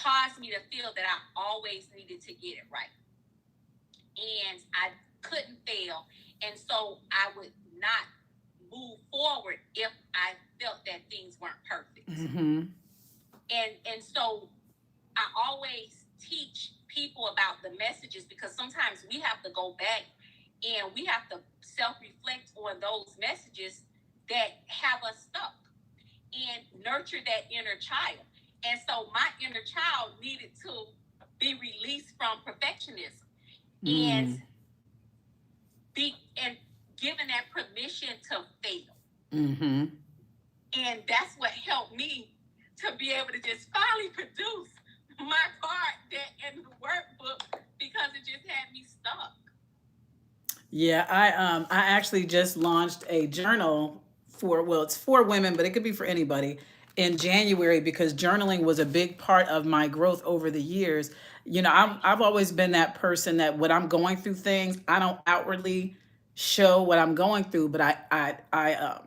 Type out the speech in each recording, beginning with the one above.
caused me to feel that I always needed to get it right. And I couldn't fail. And so I would not move forward if I felt that things weren't perfect. Mm-hmm. And so I always teach people about the messages, because sometimes we have to go back and we have to self-reflect on those messages that have us stuck and nurture that inner child. And so my inner child needed to be released from perfectionism and be and given that permission to fail. Mm-hmm. And that's what helped me to be able to just finally produce my part that in the workbook, because it just had me stuck. Yeah, I actually just launched a journal for, well, it's for women, but it could be for anybody, in January, because journaling was a big part of my growth over the years. You know, Right. I've always been that person that when I'm going through things, I don't outwardly show what I'm going through, but I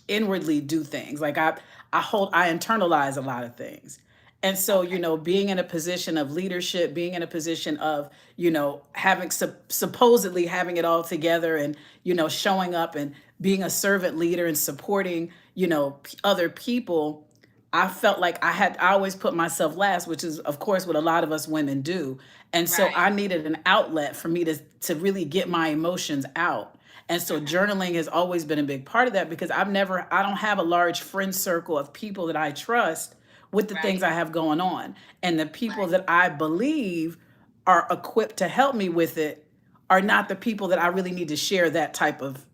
inwardly do things. Like I internalize a lot of things. And so, you Okay. know, being in a position of leadership, being in a position of, you know, having supposedly having it all together, and, you know, showing up and being a servant leader and supporting, you know, other people, I felt like I always put myself last, which is, of course, what a lot of us women do. And so Right. I needed an outlet for me to really get my emotions out. And so Mm-hmm. journaling has always been a big part of that, because I don't have a large friend circle of people that I trust with the things Right. I have going on. And the people Right. that I believe are equipped to help me with it are not the people that I really need to share that type of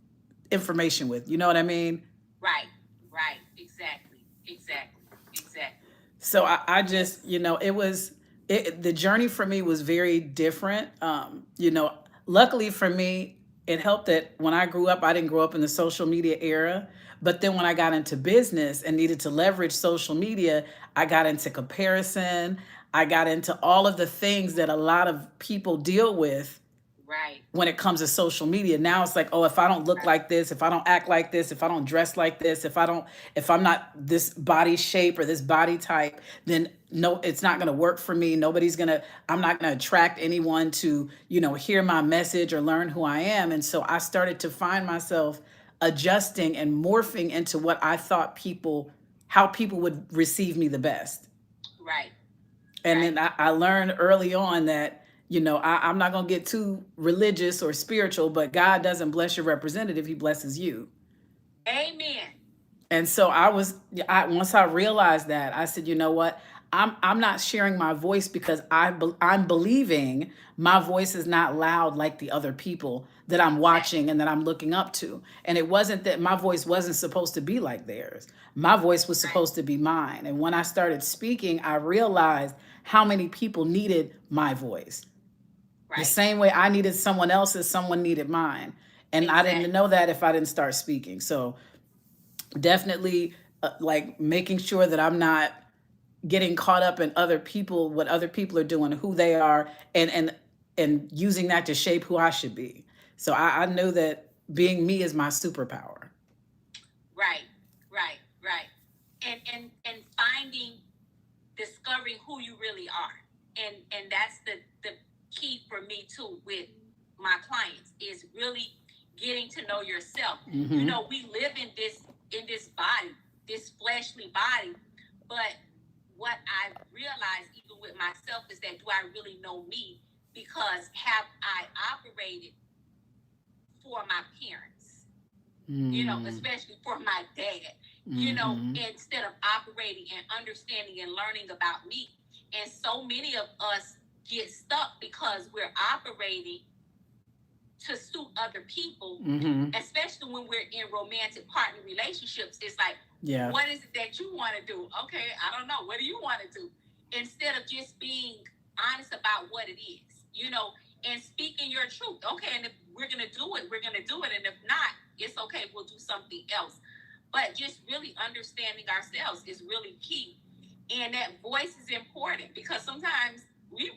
information with. You know what I mean? Right. Right. Exactly. Exactly. Exactly. So I just, Yes. you know, the journey for me was very different. You know, luckily for me, it helped that when I grew up, I didn't grow up in the social media era. But then when I got into business and needed to leverage social media, I got into comparison. I got into all of the things that a lot of people deal with Right. when it comes to social media. Now it's like, oh, if I don't look Right. like this, if I don't act like this, if I don't dress like this, if I'm not this body shape or this body type, then no, it's not going to work for me. I'm not going to attract anyone to, you know, hear my message or learn who I am. And so I started to find myself adjusting and morphing into what I thought how people would receive me the best. Right. And Right. then I learned early on that, you know, I'm not going to get too religious or spiritual, but God doesn't bless your representative, he blesses you. Amen. And so once I realized that, I said, you know what? I'm not sharing my voice because I'm believing my voice is not loud like the other people that I'm Exactly. watching and that I'm looking up to. And it wasn't that my voice wasn't supposed to be like theirs. My voice was Right. supposed to be mine. And when I started speaking, I realized how many people needed my voice. The Right. same way I needed someone else's, someone needed mine. And I didn't Exactly. know that if I didn't start speaking. So definitely, like making sure that I'm not getting caught up in what other people are doing, who they are, and using that to shape who I should be. So I know that being me is my superpower. Right. Right. Right. And finding, discovering who you really are. And that's the key for me too with my clients, is really getting to know yourself. You Mm-hmm. know, we live in this body, this fleshly body, but what I've realized even with myself is that, do I really know me? Because have I operated for my parents? You know, Mm-hmm. especially for my dad, you know, Mm-hmm. instead of operating and understanding and learning about me. And so many of us get stuck because we're operating to suit other people, Mm-hmm. especially when we're in romantic partner relationships. It's like, Yeah. what is it that you want to do? Okay, I don't know. What do you want to do? Instead of just being honest about what it is, you know, and speaking your truth. Okay, and if we're going to do it, we're going to do it. And if not, it's okay. We'll do something else. But just really understanding ourselves is really key. And that voice is important, because sometimes we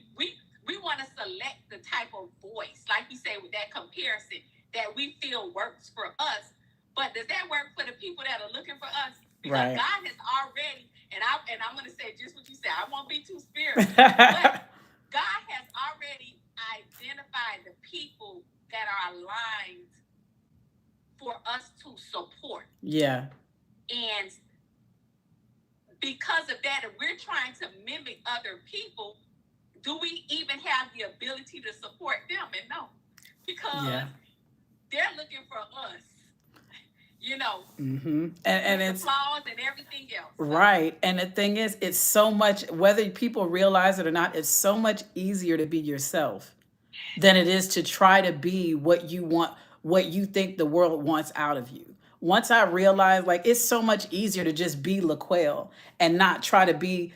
want to select the type of voice, like you say, with that comparison that we feel works for us. But does that work for the people that are looking for us? because Right. God has already, and I'm gonna say just what you said. I won't be too spiritual, but God has already identified the people that are aligned for us to support. Yeah. And because of that, if we're trying to mimic other people, do we even have the ability to support them? And no, because Yeah. they're looking for us, you know, And with the it's flaws and everything else. So, right. And the thing is, it's so much, whether people realize it or not, it's so much easier to be yourself than it is to try to be what you want, what you think the world wants out of you. Once I realized, like, it's so much easier to just be LaQuelle and not try to be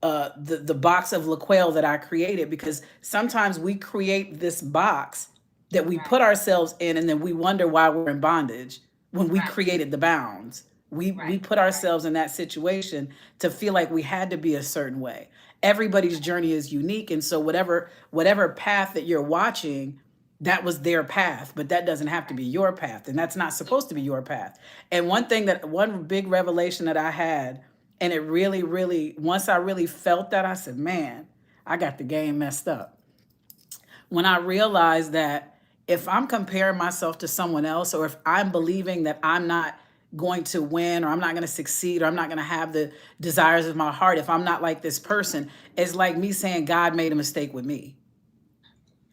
the box of LaQuelle that I created, because sometimes we create this box that we right, put ourselves in, and then we wonder why we're in bondage when we right, created the bounds. We right, put right, ourselves in that situation to feel like we had to be a certain way. Everybody's journey is unique, and so whatever path that you're watching, that was their path, but that doesn't have to right. be your path, and that's not supposed to be Exactly. your path. And one big revelation that I had, and it really, once I really felt that, I said, man, I got the game messed up. When I realized that if I'm comparing myself to someone else, or if I'm believing that I'm not going to win, or I'm not going to succeed, or I'm not going to have the desires of my heart, if I'm not like this person, it's like me saying God made a mistake with me.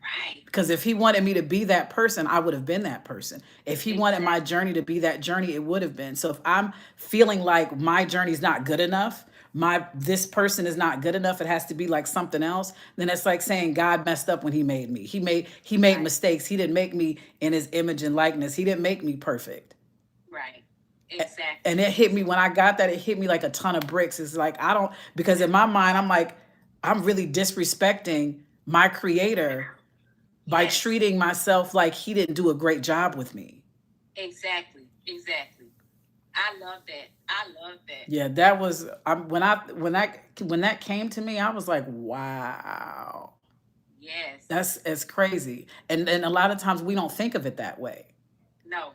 Right. Because if he wanted me to be that person, I would have been that person. If he wanted my Exactly. journey to be that journey, it would have been. So if I'm feeling like my journey's not good enough, my this person is not good enough, it has to be like something else, then it's like saying God messed up when he made me. He made Right. mistakes. He didn't make me in his image and likeness. He didn't make me perfect. Right. Exactly. And it hit me when I got that, it hit me like a ton of bricks. It's like I don't, because in my mind I'm like, I'm really disrespecting my creator by Yes. treating myself like he didn't do a great job with me. Exactly. Exactly. I love that. I love that. Yeah, that was when that came to me, I was like, wow, Yes. that's crazy. And a lot of times we don't think of it that way, No.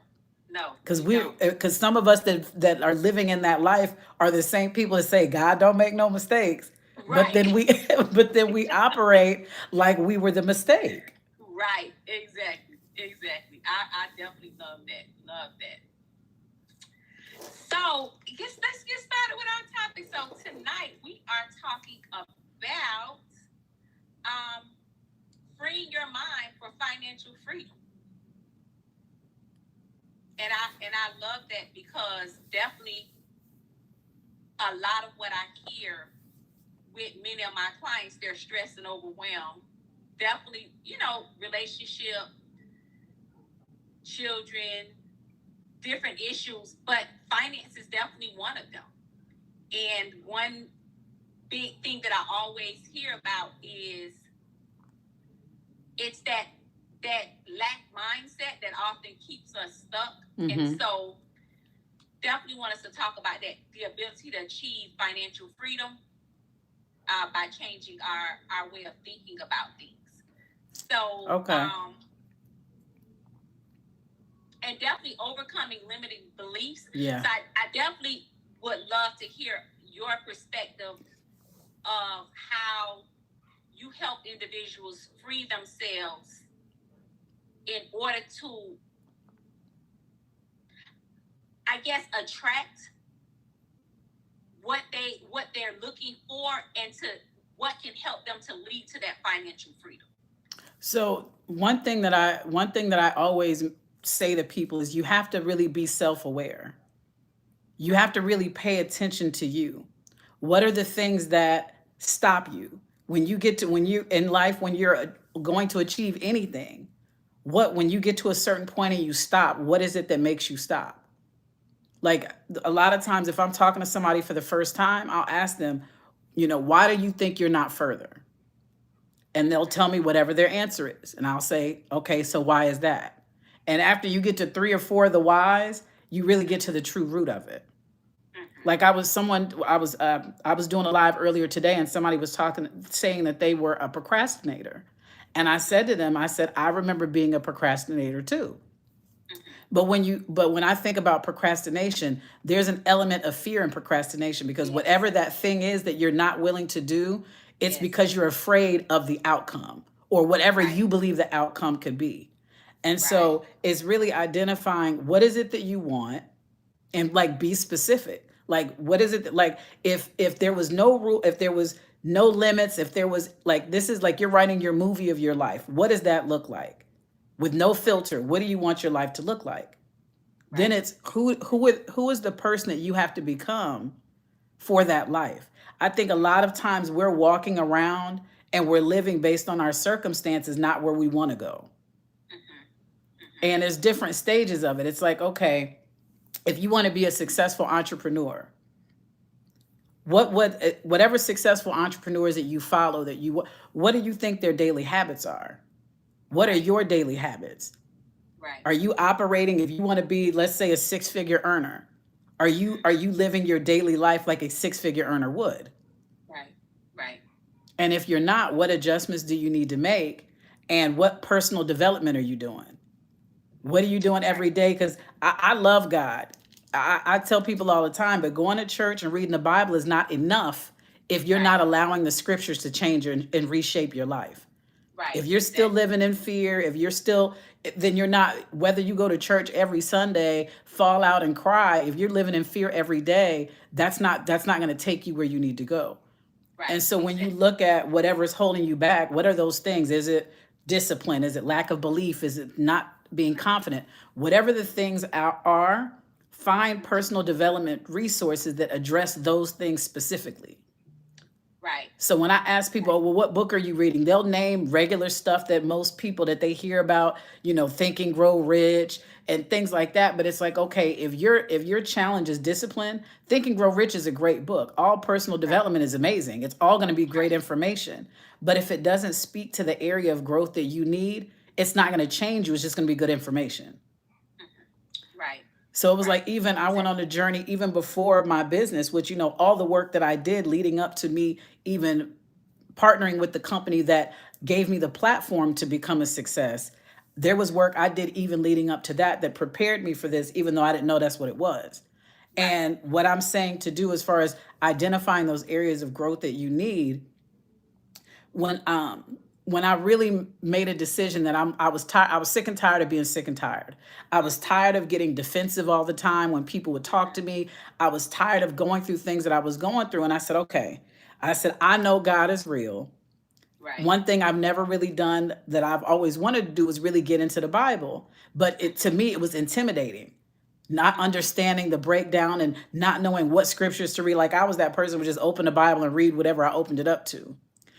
No, because we don't. some of us that are living in that life are the same people that say God don't make no mistakes, but Right. then we but then we operate like we were the mistake. Right. Exactly. Exactly. I definitely love that. Love that. So let's get started with our topic. So tonight we are talking about um freeing your mind for financial freedom. And I love that because definitely a lot of what I hear with many of my clients, they're stressed and overwhelmed. Definitely, relationship, children, different issues, but finance is definitely one of them. And one big thing that I always hear about is it's that lack mindset that often keeps us stuck. And Mm-hmm. so definitely want us to talk about that, the ability to achieve financial freedom by changing our way of thinking about things. So, Okay. and definitely overcoming limiting beliefs. Yeah. So I definitely would love to hear your perspective of how you help individuals free themselves in order to, I guess, attract what they're looking for, and to what can help them to lead to that financial freedom. So one thing that I always say to people is you have to really be self-aware. You have to really pay attention to you. What are the things that stop you when you in life, when you're going to achieve anything? What When you get to a certain point and you stop, what is it that makes you stop? Like a lot of times if I'm talking to somebody for the first time, I'll ask them, why do you think you're not further? And they'll tell me whatever their answer is. And I'll say, okay, so why is that? And after you get to three or four of the whys, you really get to the true root of it. Mm-hmm. Like I was doing a live earlier today, and somebody was talking, saying that they were a procrastinator. And I said to them, I said, I remember being a procrastinator too. Mm-hmm. But when I think about procrastination, there's an element of fear in procrastination, because Yes. whatever that thing is that you're not willing to do, it's Yes. because you're afraid of the outcome or whatever Right. you believe the outcome could be. And Right. so it's really identifying what is it that you want, and like be specific. Like what is it that, like, if there was no rule, if there was no limits, if there was, like, this is like you're writing your movie of your life, what does that look like? With no filter, what do you want your life to look like? Then Right. it's who is the person that you have to become for that life. I think a lot of times we're walking around and we're living based on our circumstances, not where we want to go. Mm-hmm. And there's different stages of it. It's like, okay, if you want to be a successful entrepreneur, whatever successful entrepreneurs that you follow, what do you think their daily habits are? What are Right. your daily habits? Right. Are you operating, if you want to be, let's say, a six-figure earner, are Mm-hmm. you living your daily life like a six-figure earner would? Right. Right. And if you're not, what adjustments do you need to make? And what personal development are you doing? What are you doing Right. every day? Because I love God. I tell people all the time, but going to church and reading the Bible is not enough if you're Right. not allowing the scriptures to change and reshape your life. If Right. you're still Exactly. living in fear, if you're still, then you're not, whether you go to church every Sunday, fall out and cry, if you're living in fear every day, that's not going to take you where you need to go. And Right. so when you Exactly. look at whatever's holding you back, what are those things? Is it discipline? Is it lack of belief? Is it not being confident? Whatever the things are, find personal development resources that address those things specifically. Right. So when I ask people, Right. oh, well, what book are you reading? They'll name regular stuff that most people that they hear about, Think and Grow Rich and things like that. But it's like, okay, if your challenge is discipline, Think and Grow Rich is a great book. All personal Right. development is amazing. It's all going to be great Right. information. But if it doesn't speak to the area of growth that you need, it's not going to change you. It's just going to be good information. Mm-hmm. Right. So it was Right. like, even I went Exactly. on a journey even before my business, which, all the work that I did leading up to me even partnering with the company that gave me the platform to become a success. There was work I did even leading up to that prepared me for this, even though I didn't know that's what it was. Right. And what I'm saying to do as far as identifying those areas of growth that you need, when um when I really made a decision that I was tired, I was sick and tired of being sick and tired. I was Mm-hmm. tired of getting defensive all the time when people would talk to Mm-hmm. me. I was tired of going through things that I was going through, and I said, okay. I said, I know God is real. Right. One thing I've never really done that I've always wanted to do is really get into the Bible, but to Mm-hmm. me it was intimidating, not Mm-hmm. understanding the breakdown and not knowing what scriptures to read. Like, I was that person who would just open the Bible and read whatever I opened it up to.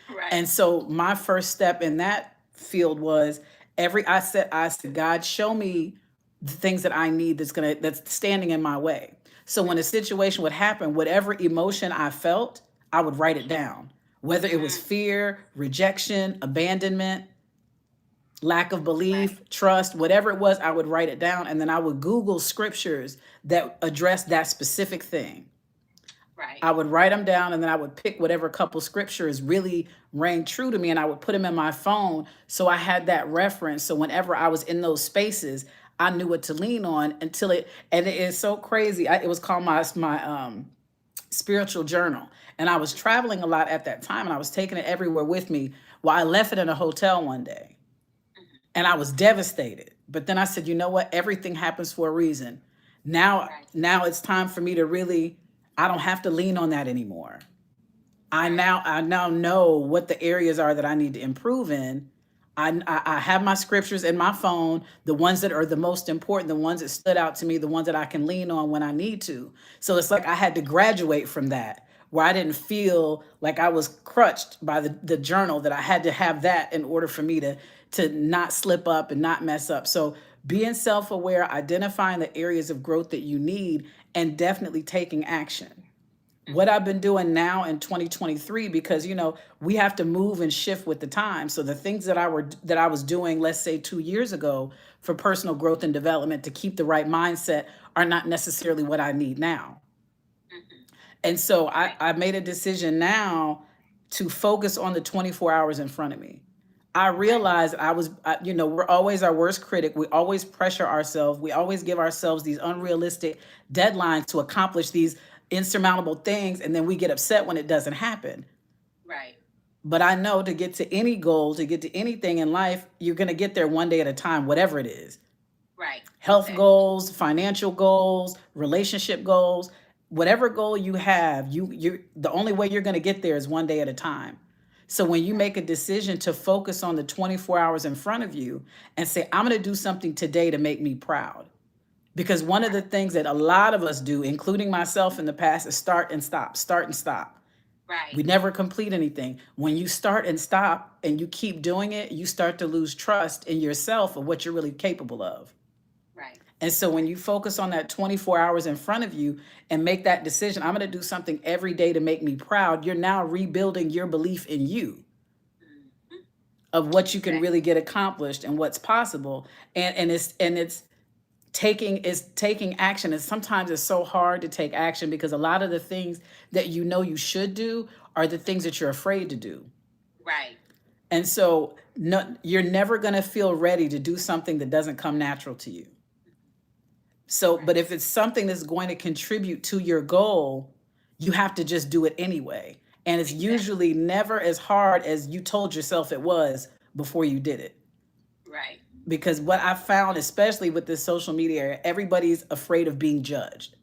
Right. And so my first step in that field was, I said, God, show me the things that I need that's standing in my way. So when a situation would happen, whatever emotion I felt, I would write it down. Whether it was Mm-hmm. fear, rejection, abandonment, lack of Right. belief, trust, whatever it was, I would write it down, and then I would Google scriptures that address that specific thing. Right. I would write them down, and then I would pick whatever couple scriptures really rang true to me, and I would put them in my phone so I had that reference. So whenever I was in those spaces, I knew what to lean on until and it is so crazy. It was called my spiritual journal. And I was traveling a lot at that time, and I was taking it everywhere with me. Well, I left it in a hotel one day, Mm-hmm. and I was devastated. But then I said, you know what? Everything happens for a reason. Right. Now it's time for me to really, I don't have to lean on that anymore. Right. I now know what the areas are that I need to improve in. I have my scriptures in my phone, the ones that are the most important, the ones that stood out to me, the ones that I can lean on when I need to. So it's like I had to graduate from that, where I didn't feel like I was crutched by the journal, that I had to have that in order for me to not slip up and not mess up. So being self-aware, identifying the areas of growth that you need, and definitely taking action. What Mm-hmm. I've been doing now in 2023, because we have to move and shift with the time. So the things that I was doing, let's say 2 years ago, for personal growth and development to keep the right mindset, are not necessarily what I need now. Mm-hmm. And so Right. I made a decision now to focus on the 24 hours in front of me. I Right. realized we're always our worst critic. We always pressure ourselves. We always give ourselves these unrealistic deadlines to accomplish these insurmountable things. And then we get upset when it doesn't happen. Right. But I know to get to any goal, to get to anything in life, you're going to get there one day at a time, whatever it is. Right. Health Exactly. goals, financial goals, relationship goals, whatever goal you have, you the only way you're going to get there is one day at a time. So when you Right. make a decision to focus on the 24 hours in front of you and say I'm going to do something today to make me proud. Because one of the Right. things that a lot of us do, including myself in the past, is start and stop, start and stop. We Right. never complete anything. When you start and stop and you keep doing it, you start to lose trust in yourself of what you're really capable of. Right. And so when Right. you focus on that 24 hours in front of you and make that decision, I'm going to do something every day to make me proud, you're now rebuilding your belief in you Mhm. of what you can really Exactly. get accomplished and what's possible. And it's taking action. And sometimes it's so hard to take action because a lot of the things that you know you should do are the things that you're afraid to do. Right. And so no, you're never going to feel ready to do something that doesn't come natural to you. So, but Right. if it's something that's going to contribute to your goal, you have to just do it anyway. And it's Exactly. usually never as hard as you told yourself it was before you did it. Right. Because what I found, especially with this social media, everybody's afraid of being judged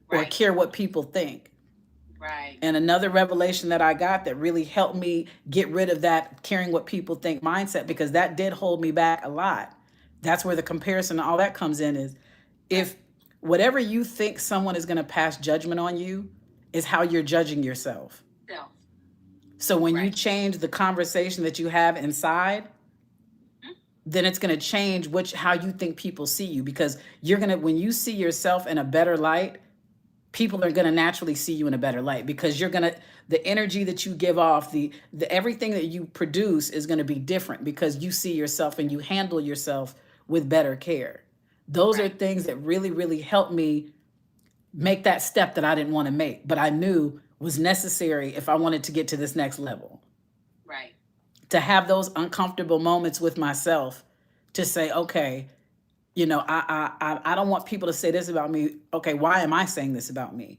or Right. care what people think. Right. And another revelation that I got that really helped me get rid of that caring what people think mindset, because that did hold me back a lot. That's where the comparison and all that comes in is Right. if whatever you think someone is going to pass judgment on you is how you're judging yourself. Self. So when you Right. change the conversation that you have inside, Mhm. then it's going to change which how you think people see you, because you're going to when you see yourself in a better light, people are going to naturally see you in a better light, because you're going to the energy that you give off, the everything that you produce is going to be different because you see yourself and you handle yourself with better care. Those are Right. things that really help me make that step that I didn't want to make, but I knew was necessary if I wanted to get to this next level. Right. To have those uncomfortable moments with myself, to say, okay, I don't want people to say this about me. Okay, why am I saying this about me?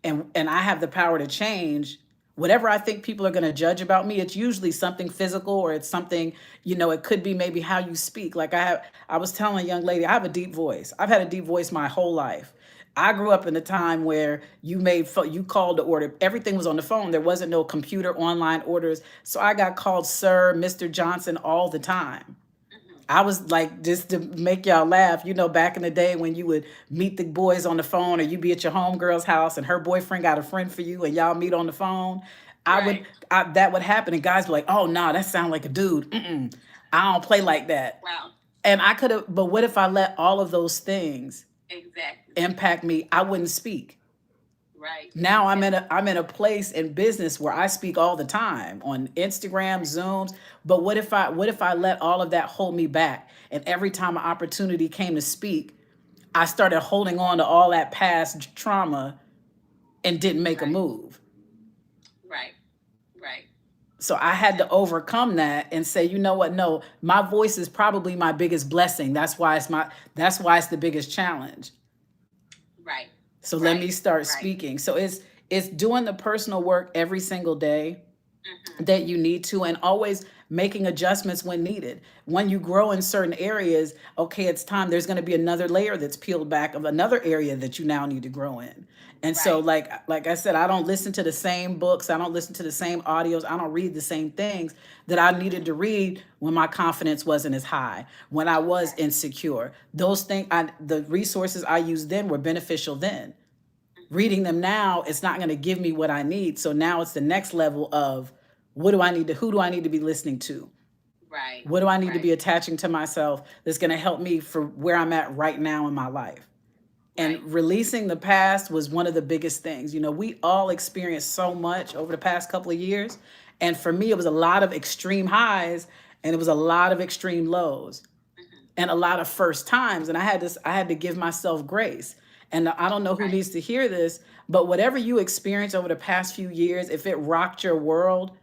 Mhm. And I have the power to change whatever I think people are going to judge about me. It's usually something physical, or it's something, it could be maybe how you speak. Like I was telling a young lady, I have a deep voice. I've had a deep voice my whole life. I grew up in a time where you called to order. Everything was on the phone. There wasn't no computer online orders. So I got called Sir, Mr. Johnson all the time. Mhm. I was like, just to make y'all laugh, back in the day when you would meet the boys on the phone, or you be at your homegirl's house and her boyfriend got a friend for you and y'all meet on the phone. I would, Right. that would happen, and guys were like, "Oh no, that sounds like a dude. Mm-mm, I don't play like that." Wow. And I could have, but what if I let all of those things Exactly. impact me? I wouldn't speak. Right. Now I'm in Exactly. a place in business where I speak all the time on Instagram, Right. Zooms. But what if I let all of that hold me back? And every time an opportunity came to speak, I started holding on to all that past trauma and didn't make a Right. move. Right. Right. So I had to Exactly. overcome that and say, you know what? No, my voice is probably my biggest blessing. That's why it's the biggest challenge. Right. So let Right. me start Right. speaking. So it's doing the personal work every single day Mhm. that you need to, and always making adjustments when needed. When you grow in certain areas, okay, it's time, there's going to be another layer that's peeled back of another area that you now need to grow in. And so, Right. like I said, I don't listen to the same books, I don't listen to the same audios, I don't read the same things that I needed Mhm. to read when my confidence wasn't as high, when I was Right. insecure. Those things, the resources I used then were beneficial then. Mhm. Reading them now, it's not going to give me what I need. So now it's the next level of who do I need to be listening to? Right. What do I need to be Right. attaching to myself that's going to help me for where I'm at right now in my life? And Right. releasing the past was one of the biggest things. We all experienced so much over the past couple of years. And for me, it was a lot of extreme highs and it was a lot of extreme lows Mhm. and a lot of first times, and I had to give myself grace. And I don't know who Right. needs to hear this, but whatever you experienced over the past few years, if it rocked your world,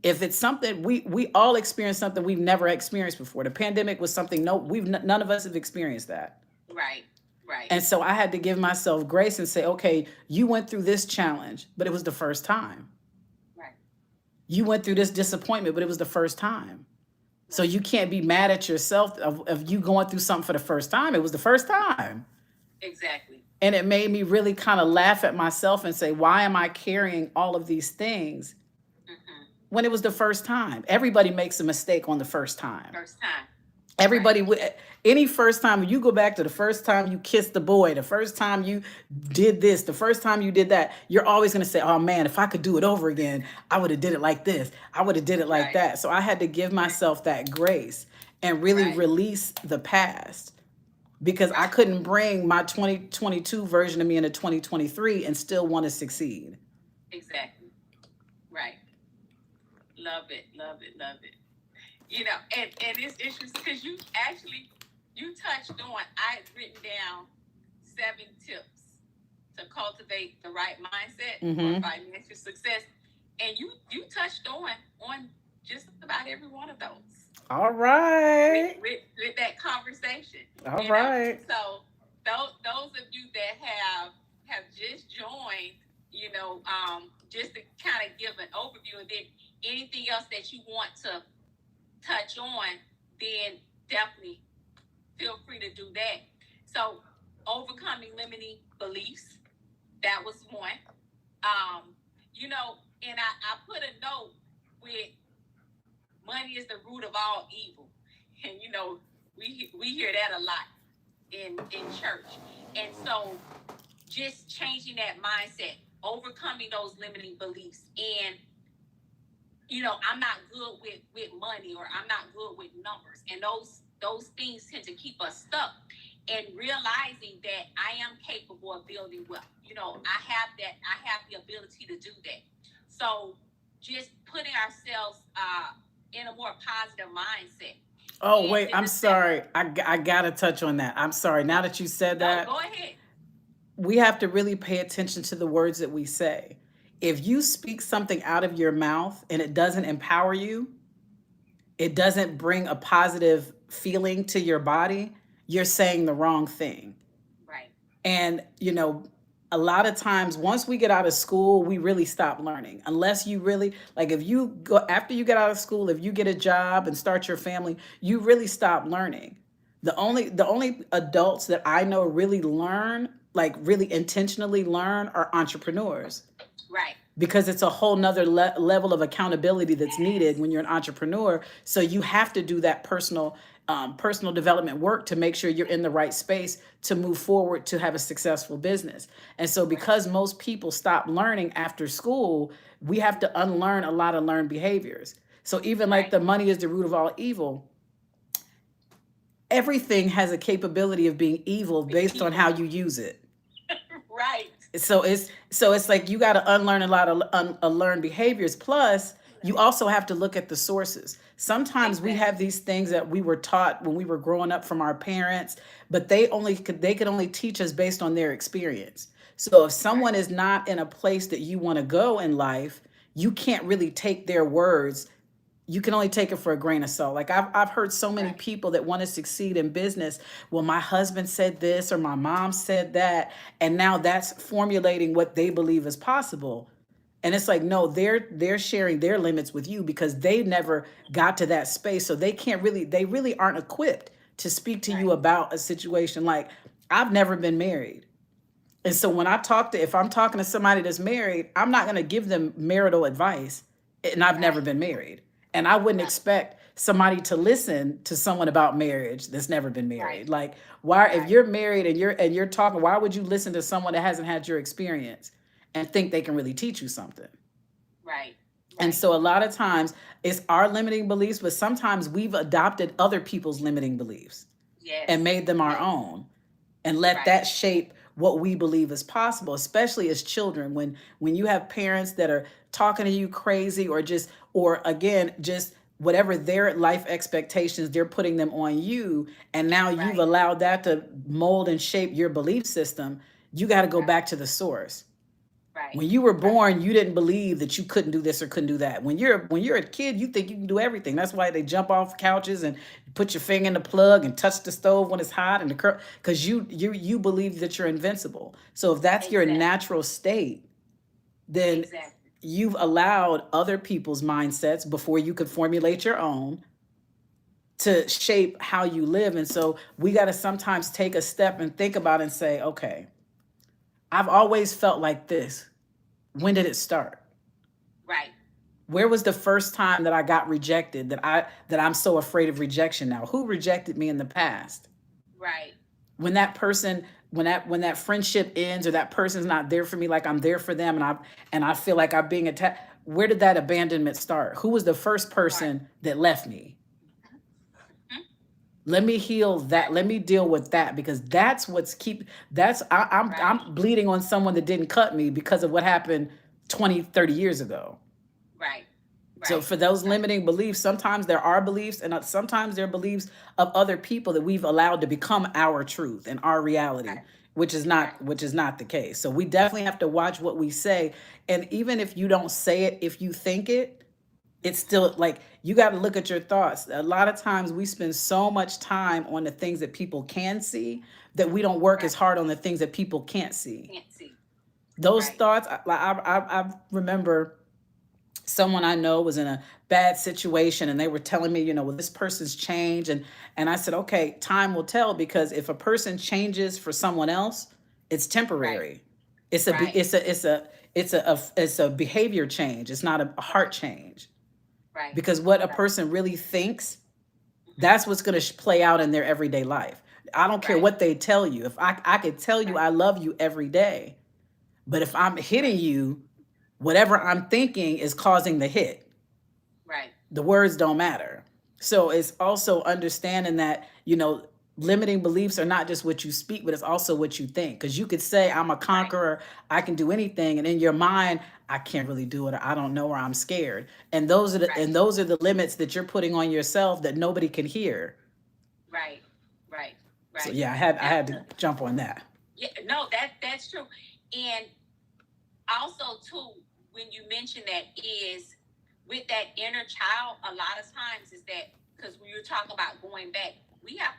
If it's something we all experience something we've never experienced before. The pandemic was something no we've none of us have experienced that. Right. Right. And so I had to give myself grace and say, okay, you went through this challenge, but it was the first time. Right. You went through this disappointment, but it was the first time. So Right. you can't be mad at yourself of you going through something for the first time. It was the first time. Exactly. And it made me really kind of laugh at myself and say, why am I carrying all of these things Mm-hmm. when it was the first time? Everybody makes a mistake on the first time. First time. Right. Everybody, any first time, you go back to the first time you kissed the boy, the first time you did this, the first time you did that, you're always going to say, oh man, if I could do it over again, I would have did it like this. I would have did it like Right. that. So I had to give Right. myself that grace and really Right. release the past because I Right. couldn't bring my 2022 version of me into 2023 and still want to succeed. Exactly. Right. Love it. Love it. Love it. And it's interesting because you touched on. I had written down 7 tips to cultivate the right mindset for Mm-hmm. financial success, and you touched on just about every one of those All with right. with that conversation. All right. So those of you that have just joined, just to kind of give an overview, and then anything else that you want to touch on, then definitely feel free to do that. So, overcoming limiting beliefs, that was one. And I put a note with money is the root of all evil. And we hear that a lot in church. And so just changing that mindset, overcoming those limiting beliefs, and I'm not good with money, or I'm not good with numbers, and those things tend to keep us stuck. And realizing that I am capable of building wealth, I have the ability to do that. So just putting ourselves in a more positive mindset. Oh, And wait, then I'm the second, sorry. I got to touch on that. I'm sorry. Now that you said no, that, go ahead. we have to really pay attention to the words that we say. If you speak something out of your mouth and it doesn't empower you, it doesn't bring a positive feeling to your body, you're saying the wrong thing. Right. And, a lot of times once we get out of school, we really stop learning. Unless you really, like, if you go after you get out of school, if you get a job and start your family, you really stop learning. The only adults that I know really learn, like really intentionally learn, are entrepreneurs, Right. because it's a whole nother level of accountability that's needed Yes. when you're an entrepreneur. So you have to do that personal development work to make sure you're in the right space to move forward to have a successful business. And so Right. because most people stop learning after school, we have to unlearn a lot of learned behaviors. So even like Right. the money is the root of all evil, everything has a capability of being evil based on how Evil. you use it. Right. So it's like you got to unlearn a lot of unlearned behaviors. Plus, you Right. also have to look at the sources. Sometimes we have Exactly. these things that we were taught when we were growing up from our parents, but they could only teach us based on their experience. So if Right. someone is not in a place that you want to go in life, you can't really take their words. You can only take it for a grain of salt. Like I've heard so many Right. people that want to succeed in business. Well, my husband said this or my mom said that, and now that's formulating what they believe is possible. And it's like, no, they're sharing their limits with you because they never got to that space. So they really aren't equipped to speak to you Right. about a situation. Like, I've never been married. And so when if I'm talking to somebody that's married, I'm not going to give them marital advice. And I've never Right. been married. And I wouldn't Right. expect somebody to listen to someone about marriage that's never been Right. married. Like, why, if Right. you're married and you're talking, why would you listen to someone that hasn't had your experience and think they can really teach you something? Right. And Right. so a lot of times it's our limiting beliefs, but sometimes we've adopted other people's limiting beliefs and Yes. made them our Yes. own and let Right. that shape what we believe is possible, especially as children. When you have parents that are talking to you crazy, or again just whatever their life expectations, they're putting them on you, and now you've Right. allowed that to mold and shape your belief system. You got to go Right. back to the source. When you were right, born, you didn't believe that you couldn't do this or couldn't do that. When you're a kid, you think you can do everything. That's why they jump off couches and put your finger in the plug and touch the stove when it's hot and the because you believe that you're invincible. So if that's your exactly, natural state, then exactly, you've allowed other people's mindsets before you could formulate your own to shape how you live. And so we got to sometimes take a step and think about it and say, okay, I've always felt like this. When did it start? right, Where was the first time that I got rejected, that I'm so afraid of rejection now? Who rejected me in the past? right, When that person, when that friendship ends, or that person's not there for me like I'm there for them, and I feel like I'm being attacked, where did that abandonment start? Who was the first right, person that left me? mhm, Let me heal that. right, Let me deal with that, because that's what's that's right, I'm bleeding on someone that didn't cut me because of what happened 20, 30 years ago. right, So right, for those right, limiting beliefs, sometimes there are beliefs, and sometimes there are beliefs of other people that we've allowed to become our truth and our reality, right, which is right, not the case. So we definitely have to watch what we say. And even if you don't say it, if you think it, it's mhm, still like you got to look at your thoughts. A lot of times we spend so much time on the things that people can see that we don't work as right, hard on the things that people can't see. can't see, Those right, thoughts, I remember someone I know was in a bad situation, and they were telling me, well, this person's changed, and I said, okay, time will tell, because if a person changes for someone else, it's right, temporary. It's a right, it's a behavior change. It's not a heart right, change, right, because what a right, person really thinks, mhm, that's what's going to play out in their everyday life. I don't care right, what they tell you. If I could tell you right, I love you every day, but if I'm hitting right, you, whatever I'm thinking is causing the hit. right, The words don't matter. So it's also understanding that, limiting beliefs are not just what you speak, but it's also what you think. Because you could say, I'm a right, conqueror, I can do anything. And in your mind, I can't really do it, or I don't know, or I'm scared. right, And those are the limits that you're putting on yourself that nobody can hear. right, right, So right. yeah, I had to Now, jump on that. yeah, no, that's true. And also too, when you mention that, is with that inner child, a lot of times is that, because when you're talking about going back, we have to